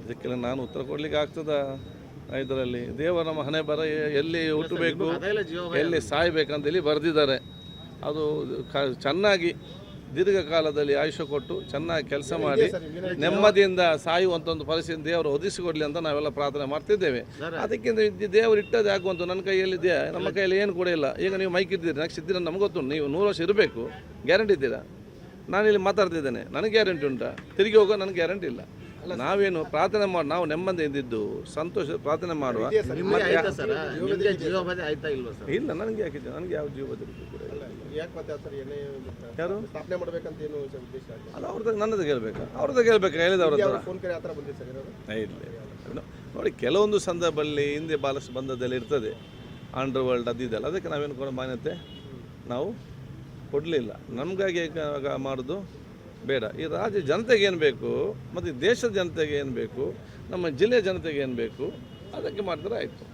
ಇದಕ್ಕೆಲ್ಲ ನಾನು ಉತ್ತರ ಕೊಡಲಿಕ್ಕೆ ಆಗ್ತದ? ಇದರಲ್ಲಿ ದೇವರ ನಮ್ಮ ಹಣೆ ಬರ ಎಲ್ಲಿ ಹುಟ್ಟಬೇಕು ಎಲ್ಲಿ ಸಾಯಬೇಕಂತೇಳಿ ಬರೆದಿದ್ದಾರೆ. ಅದು ಚೆನ್ನಾಗಿ ದೀರ್ಘಕಾಲದಲ್ಲಿ ಆಯುಷ್ಯ ಕೊಟ್ಟು ಚೆನ್ನಾಗಿ ಕೆಲಸ ಮಾಡಿ ನೆಮ್ಮದಿಯಿಂದ ಸಾಯುವಂಥ ಒಂದು ಪರಿಸ್ಥಿತಿ ದೇವರು ಒದಗಿಸಿಕೊಡಲಿ ಅಂತ ನಾವೆಲ್ಲ ಪ್ರಾರ್ಥನೆ ಮಾಡ್ತಿದ್ದೇವೆ. ಅದಕ್ಕಿಂತ ದೇವರು ಇಟ್ಟದ್ದು ಆಗುವಂಥ ನನ್ನ ಕೈಯಲ್ಲಿ ಇದೆಯಾ? ನಮ್ಮ ಕೈಯಲ್ಲಿ ಏನು ಕೂಡ ಇಲ್ಲ. ಈಗ ನೀವು ಮೈಕ್ ಇದ್ದೀರಿ, ನೆಕ್ಸ್ಟ್ ಇದ್ದೀರ ನಮ್ಗೆ ಗೊತ್ತುಂಟು. ನೀವು 100 ವರ್ಷ ಇರಬೇಕು, ಗ್ಯಾರಂಟಿ ಇದ್ದೀರಾ? ನಾನಿಲ್ಲಿ ಮಾತಾಡ್ತಿದ್ದೇನೆ, ನನಗೆ ಗ್ಯಾರಂಟಿ ಉಂಟಾ? ತಿರುಗಿ ಹೋಗೋ ನನಗೆ ಗ್ಯಾರಂಟಿ ಇಲ್ಲ. ನಾವೇನು ಪ್ರಾರ್ಥನೆ ಮಾಡಿ ನಾವು ನೆಮ್ಮದಿಯಿಂದಿದ್ದು ಸಂತೋಷ ಪ್ರಾರ್ಥನೆ ಮಾಡುವ. ಇಲ್ಲ, ನನಗೆ ಯಾಕಿದೆ? ನನಗೆ ಯಾವ ಜೀವ ಬದಲಿಕೆ ಕೂಡ ಇಲ್ಲ. ಯಾರು ಸ್ಥಾಪನೆ ಮಾಡಬೇಕಂತ ಏನು ಉದ್ದೇಶ? ಅದು ಅವ್ರದ್ದು ನನ್ನದು ಗೆಲ್ಬೇಕಾ? ಅವ್ರದ್ದು ಗೆಲ್ಬೇಕಾ? ಹೇಳಿದವ್ರ ಇಲ್ಲ ನೋಡಿ, ಕೆಲವೊಂದು ಸಂದರ್ಭದಲ್ಲಿ ಹಿಂದೆ ಬಾಲಸ್ ಬಂದದ್ದೆಲ್ಲ ಇರ್ತದೆ, ಅಂಡರ್ ವರ್ಲ್ಡ್ ಅದು ಇದೆಲ್ಲ. ಅದಕ್ಕೆ ನಾವೇನು ಕೂಡ ಮಾನ್ಯತೆ ನಾವು ಕೊಡಲಿಲ್ಲ. ನಮಗಾಗಿ ಮಾಡೋದು ಬೇಡ. ಈ ರಾಜ್ಯ ಜನತೆಗೆ ಏನು ಬೇಕು ಮತ್ತು ದೇಶದ ಜನತೆಗೆ ಏನು ಬೇಕು, ನಮ್ಮ ಜಿಲ್ಲೆಯ ಜನತೆಗೆ ಏನು ಬೇಕು, ಅದಕ್ಕೆ ಮಾಡಿದ್ರೆ ಆಯಿತು.